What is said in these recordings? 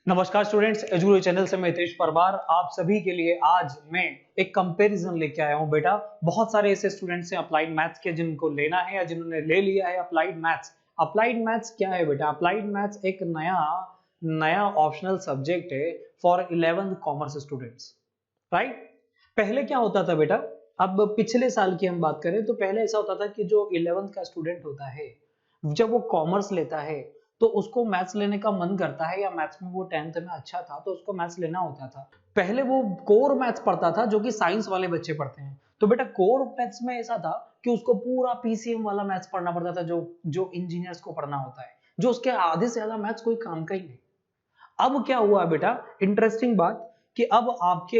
नमस्कार students, एजुगुरु channel से मैं हितेश परमार आप सभी के लिए आज मैं एक कंपैरिजन लेके आया हूं। बेटा बहुत सारे ऐसे स्टूडेंट्स हैं अप्लाइड मैथ्स के जिनको लेना है या जिन्होंने ले लिया है अप्लाइड मैथ्स। अप्लाइड मैथ्स क्या है बेटा? अप्लाइड मैथ्स एक नया नया ऑप्शनल सब्जेक्ट है for 11th commerce students, right. पहले क्या होता था बेटा, अब पिछले साल की हम बात करें तो पहले ऐसा होता था कि जो 11th का स्टूडेंट होता है जब वो कॉमर्स लेता है तो उसको मैथ्स लेने का मन करता है, या मैथ्स में वो 10th में अच्छा था तो उसको मैथ्स लेना होता था। पहले वो कोर मैथ्स पढ़ता था जो कि साइंस वाले बच्चे पढ़ते हैं। तो बेटा कोर मैथ्स में ऐसा था कि उसको पूरा पीसीएम वाला मैथ्स पढ़ना पड़ता था, जो जो इंजीनियर्स को पढ़ना होता है, जो उसके आधे से ज्यादा मैथ्स कोई काम का ही नहीं। अब क्या हुआ बेटा, इंटरेस्टिंग बात कि अब आपके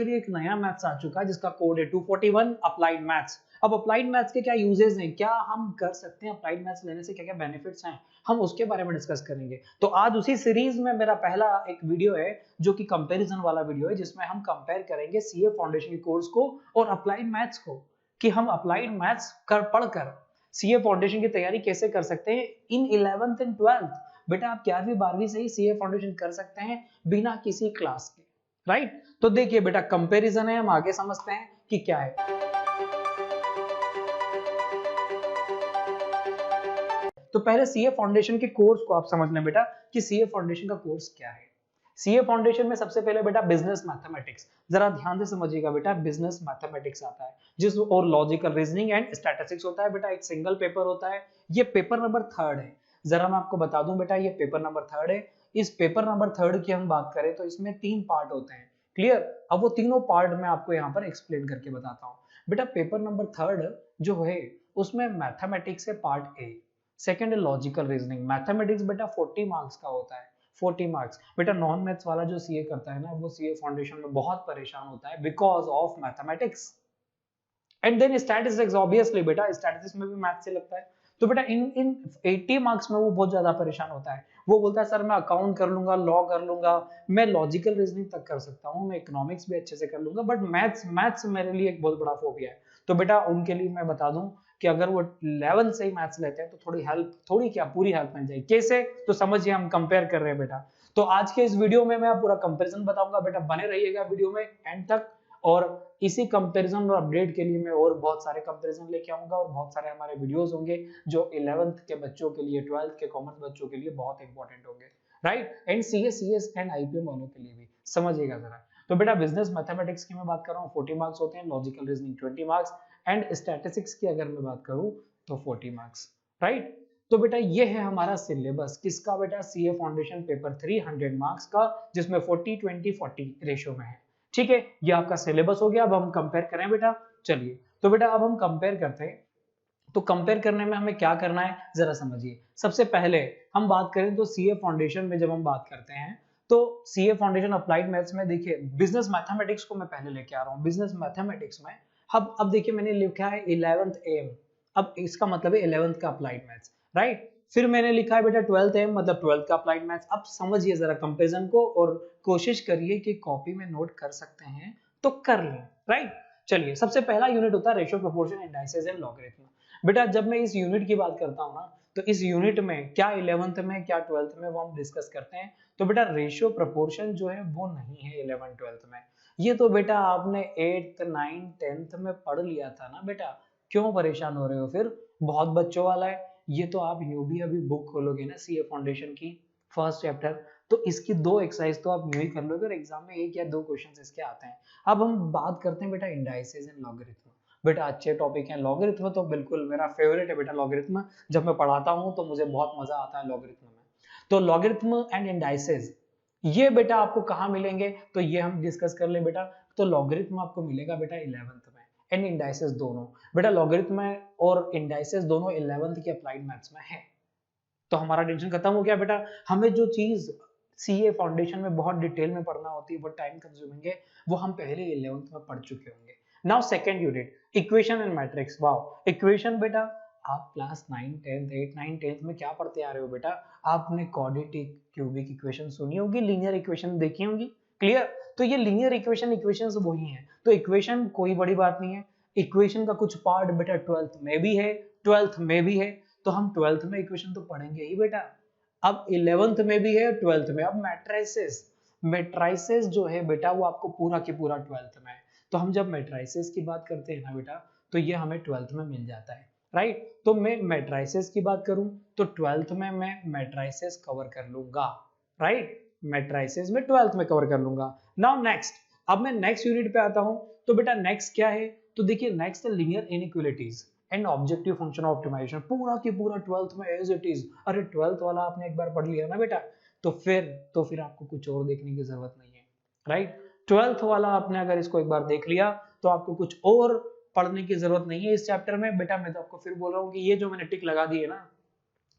लिए एक नया मैथ्स आ चुका है जिसका कोड है 241 अप्लाइड मैथ्स। अब अप्लाइड मैथ्स के क्या यूजेस हैं, क्या हम कर सकते हैं अप्लाइड मैथ्स लेने से, क्या क्या बेनिफिट्स हैं, हम उसके बारे में डिस्कस करेंगे। तो आज उसी सीरीज में मेरा पहला एक वीडियो है जो कि कंपैरिजन वाला वीडियो है, जिसमें हम कंपेयर करेंगे सीए फाउंडेशन के कोर्स को और अप्लाइड मैथ्स को, कि हम अप्लाइड मैथ्स कर पढ़कर सीए फाउंडेशन की तैयारी कैसे कर सकते हैं इन 11th एंड 12th। बेटा आप 11वीं 12वीं से ही सीए फाउंडेशन कर सकते हैं बिना किसी क्लास के, राइट। तो देखिए बेटा कंपैरिजन है, हम आगे समझते हैं कि क्या है। तो पहले सीए फाउंडेशन के कोर्स को आप समझ लें बेटा कि सीए फाउंडेशन का कोर्स क्या है। सीए फाउंडेशन में सबसे पहले बेटा बिजनेस मैथमेटिक्स, जरा ध्यान से समझिएगा बेटा, बिजनेस मैथमेटिक्स आता है जिस और लॉजिकल रीजनिंग एंड स्टैटिस्टिक्स होता है बेटा, एक सिंगल पेपर होता है। ये पेपर नंबर 3rd है। जरा मैं आपको बता दूं बेटा, ये पेपर नंबर 3rd है। इस पेपर नंबर 3rd की हम बात करें तो इसमें 3 पार्ट होते हैं, क्लियर। अब वो तीनों पार्ट मैं आपको यहाँ पर एक्सप्लेन करके बताता हूँ। बेटा पेपर नंबर 3rd जो है उसमें मैथमेटिक्स है पार्ट ए, सेकंड है लॉजिकल रीजनिंग। मैथमेटिक्स बेटा 40 मार्क्स का होता है, 40 मार्क्स। बेटा नॉन मैथ्स वाला जो सीए करता है ना, वो सीए फाउंडेशन में बहुत परेशान होता है because of mathematics. And then statistics, obviously बेटा स्टैटिस्टिक्स में भी मैथ से लगता है। तो बेटा इन इन 80 मार्क्स में वो बहुत ज्यादा परेशान होता है। वो बोलता है सर मैं अकाउंट कर लूंगा, लॉ कर लूंगा, मैं लॉजिकल रीजनिंग तक कर सकता हूँ, मैं इकोनॉमिक्स भी अच्छे से कर लूंगा, बट मैथ्स मैथ्स मेरे लिए एक बहुत बड़ा फोबिया है। तो बेटा उनके लिए मैं बता दूं कि अगर वो 11 से ही मैथ्स लेते हैं तो थोड़ी हेल्प, थोड़ी क्या पूरी हेल्प मिल जाएगी। कैसे? तो समझिए, हम कंपेयर कर रहे हैं बेटा। तो आज के इस वीडियो में मैं पूरा कंपैरिजन बताऊंगा बेटा, बने रहिएगा वीडियो में एंड तक। और इसी कंपैरिजन और अपडेट के लिए मैं और बहुत सारे कंपैरिजन लेके आऊंगा और बहुत सारे हमारे वीडियोस होंगे जो 11th के बच्चों के लिए, 12th के कॉमर्स बच्चों के लिए बहुत इंपॉर्टेंट होंगे, right. And CS and IPM वालों के लिए भी समझिएगा जरा। तो बेटा बिजनेस मैथमेटिक्स की मैं बात कर रहा हूँ 40 मार्क्स होते हैं, logical reasoning 20 marks, and statistics की अगर मैं बात करूं तो 40 मार्क्स, राइट। तो बेटा ये है हमारा सिलेबस किसका बेटा, सीए फाउंडेशन पेपर 3 100 मार्क्स का, जिसमें 40 20 40 रेशियो में है, ठीक है। ये आपका सिलेबस हो गया। अब हम कंपेयर करें बेटा, चलिए। तो बेटा अब हम कंपेयर करते हैं, तो कंपेयर करने में हमें क्या करना है जरा समझिए। सबसे पहले हम बात करें तो सीए फाउंडेशन में जब हम बात करते हैं तो सीए फाउंडेशन अप्लाइड मैथ्स में देखिए बिजनेस मैथमेटिक्स को मैं पहले लेके आ रहा हूँ। बिजनेस मैथमेटिक्स में अब देखिए मैंने लिखा है 11th एम, अब इसका मतलब है 11th का अप्लाइड मैथ्स, राइट। फिर मैंने लिखा है बेटा 12th एम, मतलब 12th का अप्लाइड मैथ्स। अब समझिए जरा कंपेरिजन को और कोशिश करिए कि कॉपी में नोट कर सकते हैं तो कर लें, राइट। चलिए सबसे पहला यूनिट होता है ratio proportion indices and logarithm. बेटा जब मैं इस यूनिट की बात करता हूं ना, तो इस यूनिट में क्या 11th में क्या 12th में वो हम डिस्कस करते हैं। तो बेटा रेशियो प्रोपोर्शन जो है वो नहीं है 11th 12th में। ये तो बेटा आपने 8th 9th 10th में पढ़ लिया था ना बेटा, क्यों परेशान हो रहे हो फिर? बहुत बच्चों वाला है ये तो। आप यूं भी अभी बुक खोलोगे ना सीए फाउंडेशन की फर्स्ट चैप्टर, तो इसकी 2 एक्सरसाइज तो आप यूं ही कर लोगे और एग्जाम में 1 या 2 क्वेश्चन इसके आते हैं। अब हम बात करते हैं बेटा इंडाइसेस एंड लॉगरिथम। बेटा अच्छे टॉपिक हैं। लॉगरिथम तो बिल्कुल मेरा फेवरेट है बेटा। लॉगरिथम जब मैं पढ़ाता हूं तो मुझे बहुत मजा आता है लॉगरिथम में। तो लॉगरिथम एंड इंडाइसेस ये बेटा आपको कहां मिलेंगे, तो ये हम डिस्कस कर ले बेटा। तो लॉगरिथम आपको मिलेगा बेटा 11th में, एंड इंडाइसेस दोनों। बेटा लॉगरिथम और इंडाइसेस दोनों 11th के अप्लाइड मैथ्स में है। तो हमारा टेंशन खत्म हो गया बेटा। हमें जो चीज सीए फाउंडेशन में बहुत डिटेल में पढ़ना होती है, वो टाइम कंज्यूमिंग है, वो हम पहले 11th में पढ़ चुके होंगे। Now second unit equation and matrix. Wow, equation बेटा आप क्लास 9 10th 8 9 10th में क्या पढ़ते आ रहे हो बेटा? आपने क्वाड्रेटिक क्यूबिक इक्वेशन सुनी होगी, लीनियर इक्वेशन देखी होंगी, क्लियर। तो ये लीनियर इक्वेशंस वही हैं। तो इक्वेशन कोई बड़ी बात नहीं है। इक्वेशन का कुछ पार्ट बेटा 12th में भी है, 12th में भी है, तो हम 12th में इक्वेशन तो पढ़ेंगे ही बेटा। अब 11th में भी है 12th में। अब मैट्रिसेस, मैट्रिसेस जो है बेटा वो आपको पूरा की पूरा 12th में है। तो हम जब मैट्रिसेस की बात करते हैं ना बेटा, तो ये हमें 12th में मिल जाता है, राइट। तो मैं मैट्रिसेस की बात करूं तो 12th में मैं मैट्रिसेस कवर कर लूंगा, राइट। मैट्रिसेस में 12th में कवर कर लूंगा। नाउ नेक्स्ट, अब मैं नेक्स्ट यूनिट पे आता हूं। तो बेटा नेक्स्ट क्या है, तो देखिए नेक्स्ट है linear inequalities and objective function optimisation, पूरा की पूरा 12th में एज इट इज। अरे 12th वाला आपने एक बार पढ़ लिया ना बेटा, तो फिर आपको कुछ और देखने की जरूरत नहीं है, राइट। 12th वाला आपने अगर इसको एक बार देख लिया तो आपको कुछ और पढ़ने की जरूरत नहीं है इस चैप्टर में बेटा। मैं तो आपको फिर बोल रहा हूँ कि ये जो मैंने टिक लगा दी है ना,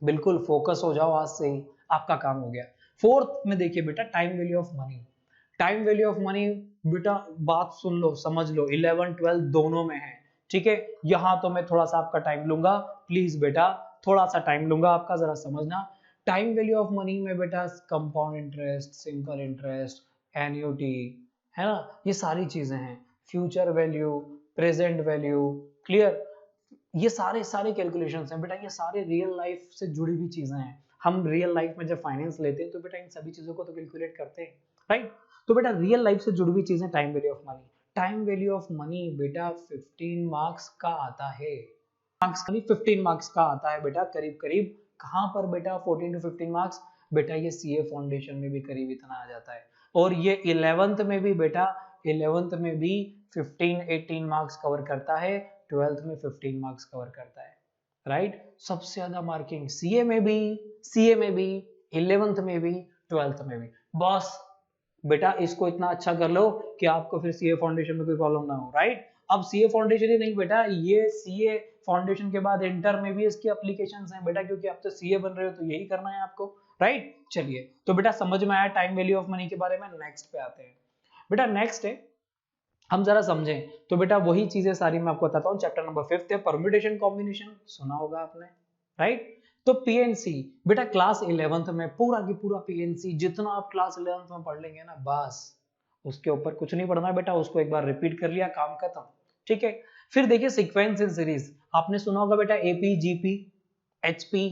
बिल्कुल फोकस हो जाओ आज से ही, आपका काम हो गया। 4th में देखिए बेटा time value of money. Time value of money बेटा बात सुन लो, समझ लो, 11 12 दोनों में है, ठीक है। यहां तो मैं थोड़ा सा आपका टाइम लूंगा, प्लीज बेटा थोड़ा सा टाइम लूंगा आपका, जरा समझना। टाइम वैल्यू ऑफ मनी में बेटा compound interest, simple interest, annuity, है ना, ये सारी चीजें हैं। Future value, present value, clear, ये सारे सारे कैलकुलेशंस हैं बेटा, ये सारे रियल लाइफ से जुड़ी हुई चीजें हैं। हम रियल लाइफ में जब फाइनेंस लेते हैं तो बेटा इन सभी चीजों को तो कैलकुलेट करते हैं, राइट। तो बेटा रियल लाइफ से जुड़ी हुई चीजें, time value of money. Time value of money बेटा 15 मार्क्स का आता है, मार्क्स 15 मार्क्स का आता है बेटा, करीब करीब। कहां पर बेटा 14 to 15 मार्क्स बेटा, ये सीए फाउंडेशन में भी करीब इतना आ जाता है। और ये 11th में भी बेटा, 11th में भी 15-18 मार्क्स कवर करता है, 12th में 15 मार्क्स कवर करता है, राइट। सबसे ज्यादा मार्किंग सीए में भी, 11th में भी, 12th में भी। बस बेटा इसको इतना अच्छा कर लो कि आपको फिर सीए फाउंडेशन में कोई प्रॉब्लम ना हो, राइट। अब सीए फाउंडेशन ही नहीं बेटा, ये सीए फाउंडेशन के बाद इंटर में भी इसकी एप्लीकेशंस हैं बेटा, क्योंकि आप तो सीए बन रहे हो तो यही करना है आपको, राइट। चलिए तो बेटा समझ में आया टाइम वैल्यू ऑफ मनी के बारे में। नेक्स्ट पे आते हैं बेटा, नेक्स्ट है हम जरा समझें तो बेटा वही चीजें सारी मैं आपको बताता हूँ। चैप्टर नंबर 5 है परम्यूटेशन कॉम्बिनेशन, सुना होगा आपने, राइट। तो पीएनसी बेटा क्लास 11th में पूरा की पूरा पीएनसी जितना आप क्लास 11th में पढ़ लेंगे ना, बस उसके ऊपर कुछ नहीं पढ़ना बेटा, उसको एक बार रिपीट कर लिया, काम खत्म, ठीक है। फिर देखिए सीक्वेंस इन सीरीज, आपने सुना होगा बेटा एपी, जीपी, एचपी,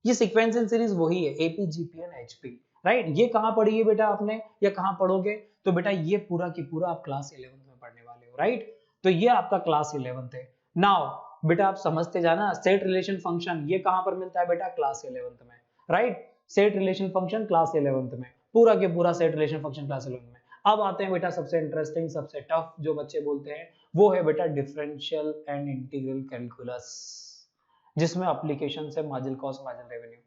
ये सीक्वेंस इन सीरीज वही है, AP, GP and HP, right. ये कहां पढ़ी है बेटा आपने, या कहां पढ़ोगे, तो बेटा ये पूरा की पूरा आप क्लास 11th में पढ़ने वाले हो, राइट। तो ये आपका क्लास 11th है। नाउ बेटा आप समझते जाना, सेट रिलेशन फंक्शन ये कहां पर मिलता है बेटा, क्लास 11th में, right. Set relation function class 11th में, पूरा के पूरा set relation function class 11th में। अब आते हैं बेटा सबसे इंटरेस्टिंग, सबसे टफ जो बच्चे बोलते हैं, वो है बेटा डिफरेंशियल एंड इंटीग्रल कैलकुलस, जिसमें एप्लीकेशन है मार्जिनल कॉस्ट, मार्जिनल रेवेन्यू।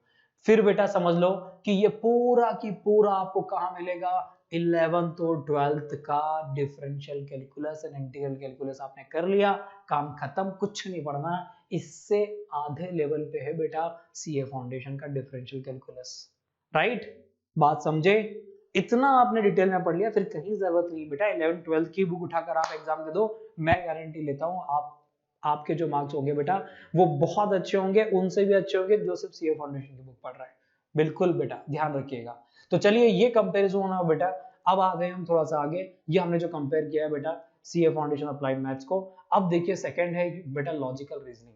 फिर बेटा समझ लो कि ये पूरा की पूरा आपको कहां मिलेगा, 11th और 12th का differential calculus and integral calculus आपने कर लिया, काम खत्म, कुछ नहीं पढ़ना। इससे आधे लेवल पे है बेटा सीए फाउंडेशन का डिफरेंशियल कैलकुलस, राइट। बात समझे, इतना आपने डिटेल में पढ़ लिया, फिर कहीं जरूरत नहीं बेटा 11th 12th की बुक उठाकर आप एग्जाम दे दो, मैं गारंटी लेता हूं आपके जो मार्क्स होंगे बेटा वो बहुत अच्छे होंगे, उनसे भी अच्छे होंगे जो सिर्फ सीए फाउंडेशन की बुक पढ़ रहा है। बिल्कुल बेटा ध्यान रखिएगा। तो चलिए ये कंपैरिजन होना बेटा। अब आ गए हम थोड़ा सा आगे, ये हमने जो कंपेयर किया है बेटा सीए फाउंडेशन अप्लाइड मैथ्स को। अब देखिए सेकंड है बेटा लॉजिकल रीजनिंग।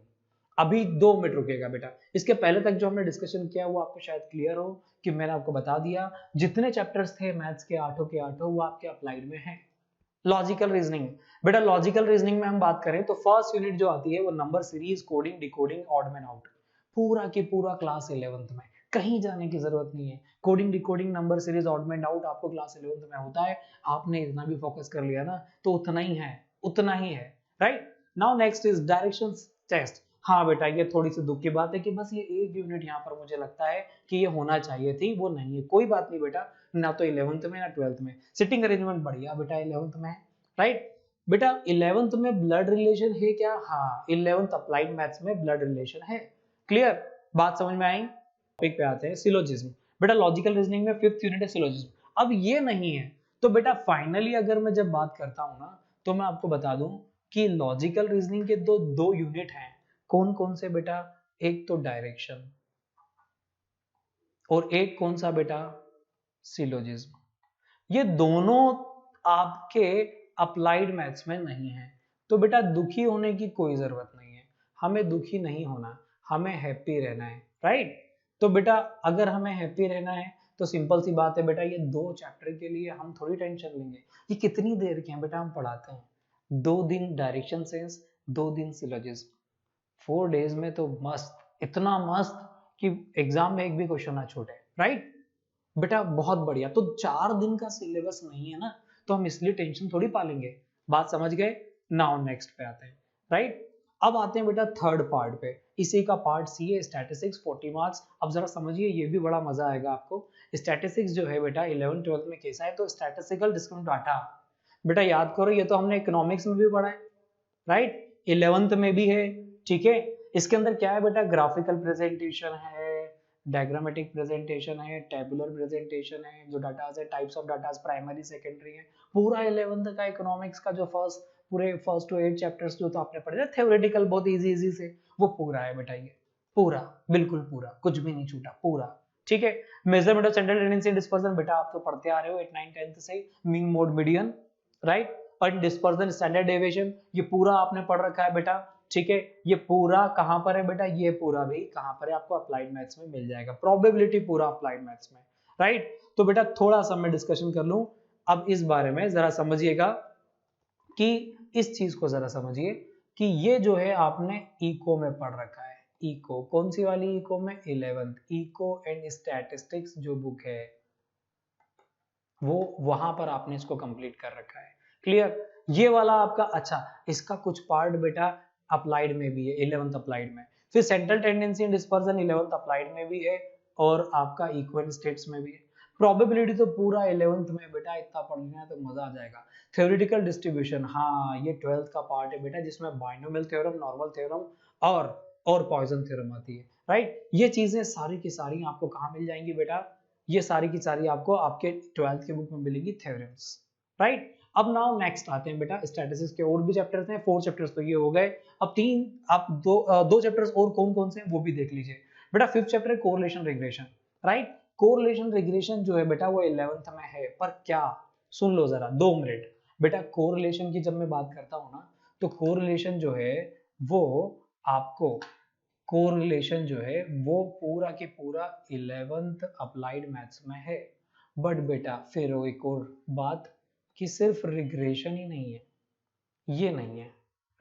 अभी 2 मिनट रुकेगा बेटा, इसके पहले तक जो हमने डिस्कशन किया वो आपको शायद क्लियर हो कि मैंने आपको बता दिया जितने चैप्टर्स थे मैथ्स के 8 के 8 वो आपके अप्लाइड में हैं। लॉजिकल रीजनिंग बेटा, लॉजिकल रीजनिंग में हम बात करें तो फर्स्ट यूनिट जो आती है वो number series, coding, decoding, odd man out, पूरा की पूरा क्लास 11th में, कहीं जाने की जरूरत नहीं है। Coding, decoding, number series, odd man out आपको क्लास 11th में होता है। आपने इतना भी फोकस कर लिया ना तो उतना ही है, उतना ही है, right. Now next is directions test. हाँ बेटा ये थोड़ी सी दुख की बात है कि बस ये एक यूनिट यहाँ पर मुझे लगता है कि ये होना चाहिए थी, वो नहीं है, कोई बात नहीं बेटा, ना तो 11th में ना 12th में। सिटिंग अरेंजमेंट बढ़िया बेटा 11th में, राइट। बेटा 11th में ब्लड रिलेशन है क्या, हाँ 11th अप्लाइड मैथ्स में ब्लड रिलेशन है, क्लियर, बात समझ में आई। टॉपिक पे आते हैं सिलोजिज्म। बेटा लॉजिकल रीजनिंग में 5th यूनिट है सिलोजिज्म। अब ये नहीं है तो बेटा फाइनली अगर मैं जब बात करता हूं ना तो मैं आपको बता दूं कि लॉजिकल रीजनिंग के दो यूनिट हैं, कौन कौन से बेटा, एक तो डायरेक्शन और एक कौन सा बेटा, सिलोजिज्म। ये दोनों आपके अप्लाइड मैथ्स में नहीं है। तो बेटा दुखी होने की कोई जरूरत नहीं है, हमें दुखी नहीं होना, हमें हैप्पी रहना है, राइट। तो बेटा अगर हमें हैप्पी रहना है तो सिंपल सी बात है बेटा, ये 2 चैप्टर के लिए हम थोड़ी टेंशन लेंगे। ये कितनी देर के हैं बेटा हम पढ़ाते हैं, 2 दिन डायरेक्शन सेंस, 2 दिन सिलोजिज्म, 4 डेज में तो मस्त, इतना मस्त कि एग्जाम में एक भी क्वेश्चन ना छूटे, राइट बेटा, बहुत बढ़िया। तो 4 दिन का सिलेबस नहीं है ना, तो हम इसलिए टेंशन थोड़ी पालेंगे। बात समझ गए? नाउ नेक्स्ट पे आते हैं, राइट। अब आते हैं बेटा थर्ड पार्ट पे, इसी का पार्ट सी है स्टैटिस्टिक्स 40 मार्क्स। अब जरा समझिए, ये भी बड़ा मजा आएगा आपको। स्टैटिस्टिक्स जो है बेटा 11 12 में कैसा है, तो स्टैटिस्टिकल डिस्क्रिप्टिव डाटा, बेटा याद करो ये तो हमने इकोनॉमिक्स में भी पढ़ा है, राइट, 11th में भी है, ठीक है। इसके अंदर क्या है बेटा, ग्राफिकल प्रेजेंटेशन है, डायग्रामेटिक प्रेजेंटेशन है, टेबुलर प्रेजेंटेशन है, जो डाटा है, types of data, primary secondary है, पूरा 11th का इकोनॉमिक्स का जो पूरे फर्स्ट टू 8 चैप्टर्स जो तो आपने पढ़े थ्योरेटिकल बहुत इजी से, वो पूरा है बेटा, ये पूरा, बिल्कुल पूरा, कुछ भी नहीं छूटा, पूरा, ठीक है। Measurement of central tendency dispersion, बेटा आप तो पढ़ते आ रहे हो 8 9 10th से, मीन मोड मीडियन, राइट, और डिस्पर्जन स्टैंडर्ड डेविएशन, ये पूरा आपने पढ़ रखा है बेटा, ठीक है। ये पूरा कहां पर है बेटा, ये पूरा भी कहां पर है, आपको अप्लाइड मैथ्स में मिल जाएगा, प्रोबेबिलिटी पूरा अप्लाइड मैथ्स में, राइट। तो बेटा थोड़ा सा मैं डिस्कशन कर लूं अब इस बारे में, जरा समझिएगा कि इस चीज को जरा समझिए कि ये जो है आपने इको में पढ़ रखा है, इको कौन सी वाली इको में, 11th इको एंड स्टैटिस्टिक्स जो बुक है वो वहां पर आपने इसको कंप्लीट कर रखा है, क्लियर। ये वाला आपका, अच्छा इसका कुछ पार्ट बेटा अप्लाइड में भी है, 11th अप्लाइड में, फिर central tendency and dispersion 11th applied में भी है, और आपका इक्विवेलेंट स्टेट्स में भी है। प्रोबेबिलिटी तो पूरा 11th में बेटा, इतना पढ़ लेना तो मजा आ जाएगा। थ्योरेटिकल डिस्ट्रीब्यूशन, हाँ ये 12th का पार्ट है बेटा, जिसमें बाइनोमियल थ्योरम, नॉर्मल थ्योरम और पॉइसन थ्योरम आती है, राइट। ये चीजें सारी की सारी आपको कहाँ मिल जाएंगी बेटा, ये सारी की सारी आपको आपके 12th के बुक में मिलेंगी थ्योरम्स, राइट। अब नाउ नेक्स्ट आते हैं बेटा स्टैटिस्टिक्स के और भी चैप्टर्स हैं, 4 चैप्टर्स तो ये हो गए। अब आप दो चैप्टर्स और कौन कौन से हैं वो भी देख लीजिए बेटा। 5th चैप्टर है correlation regression, right. Correlation regression जो है बेटा वो 11th में है, पर क्या, सुन लो जरा 2 मिनट बेटा। कोरिलेशन की जब मैं बात करता हूं ना, तो कोरिलेशन जो है वो आपको, कोरिलेशन जो है वो पूरा के पूरा 11th अप्लाइड मैथ्स में है। बट बेटा फिर वो एक और बात कि सिर्फ रिग्रेशन ही नहीं है, ये नहीं है,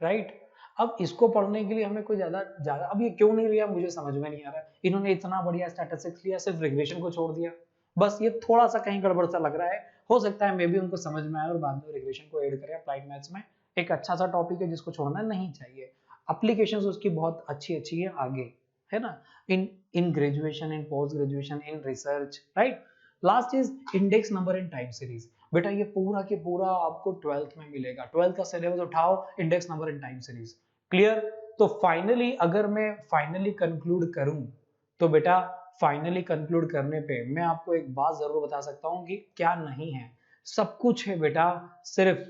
राइट। अब इसको पढ़ने के लिए हमें कोई ज्यादा ज्यादा, अब ये क्यों नहीं लिया मुझे समझ में नहीं आ रहा है, इन्होंने इतना बढ़िया स्टैटिस्टिक्स लिया, सिर्फ रिग्रेशन को छोड़ दिया, बस ये थोड़ा सा कहीं गड़बड़ सा लग रहा है। हो सकता है मे भी उनको समझ में आए और बाद में रिग्रेशन को ऐड करें अप्लाइड मैथ्स में। एक अच्छा सा टॉपिक है जिसको छोड़ना नहीं चाहिए, एप्लीकेशंस उसकी बहुत अच्छी अच्छी है आगे, है ना, in graduation, in post graduation, in research, right. Last is index number and time series, बेटा ये पूरा के पूरा आपको 12th में मिलेगा। 12th का सिलेबस उठाओ, index number and time series, clear. तो फाइनली अगर मैं फाइनली कंक्लूड करूं, तो बेटा फाइनली कंक्लूड करने पे मैं आपको एक बात जरूर बता सकता हूं कि क्या नहीं है, सब कुछ है बेटा, सिर्फ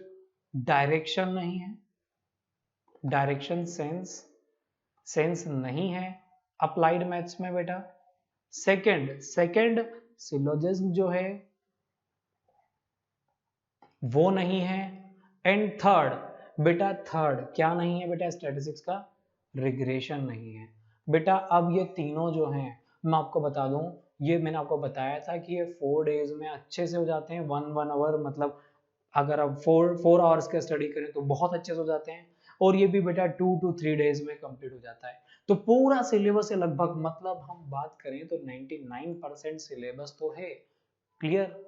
डायरेक्शन नहीं है, डायरेक्शन सेंस नहीं है अप्लाइड मैथ्स में बेटा। सेकंड सिलोजिज्म जो है वो नहीं है, एंड थर्ड बेटा, थर्ड क्या नहीं है बेटा स्टैटिस्टिक्स का, रिग्रेशन नहीं है बेटा। अब ये तीनों जो हैं मैं आपको बता दूं, ये मैंने आपको बताया था कि ये 4 डेज में अच्छे से हो जाते हैं, 1 आवर, मतलब अगर आप 4 आवर्स का स्टडी करें तो बहुत अच्छे से हो जाते हैं, और ये भी बेटा 2 to 3 डेज में कंप्लीट हो जाता है। तो पूरा सिलेबस है लगभग, मतलब हम बात करें तो 99% सिलेबस तो है क्लियर,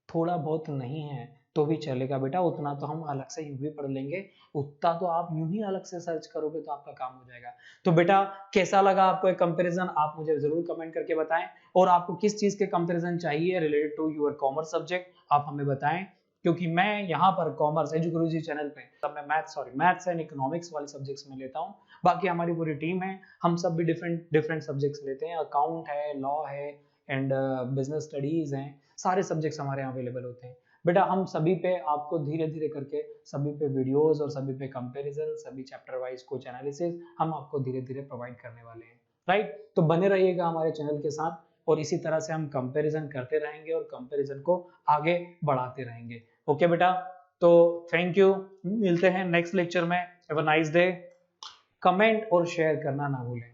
थोड़ा बहुत नहीं है तो भी चलेगा बेटा, उतना तो हम अलग से यूं भी पढ़ लेंगे, उतना तो आप यूं ही अलग से सर्च करोगे तो आपका काम हो जाएगा। तो बेटा कैसा लगा आपको एक कंपैरिजन, आप मुझे जरूर कमेंट करके बताएं, और आपको किस चीज के कंपैरिजन चाहिए related to your commerce subject आप हमें बताएं, क्योंकि मैं यहाँ पर कॉमर्स एजुगुरुजी चैनल पे तब मैं मैथ्स एंड इकोनॉमिक्स वाले सब्जेक्ट्स में लेता हूँ, बाकी हमारी पूरी टीम है, हम सब भी डिफरेंट सब्जेक्ट्स लेते हैं, अकाउंट है, लॉ है, एंड बिजनेस स्टडीज हैं, सारे सब्जेक्ट्स हमारे यहाँ अवेलेबल होते हैं बेटा। हम सभी पे आपको धीरे धीरे करके सभी पे वीडियोस और सभी पे कंपैरिजन, सभी चैप्टर वाइज कुछ एनालिसिस हम आपको धीरे धीरे प्रोवाइड करने वाले हैं, राइट। तो बने रहिएगा हमारे चैनल के साथ, और इसी तरह से हम कंपैरिजन करते रहेंगे और कंपैरिजन को आगे बढ़ाते रहेंगे, ओके बेटा। तो थैंक यू, मिलते हैं नेक्स्ट लेक्चर में, have a nice day, comment और शेयर करना ना भूलें।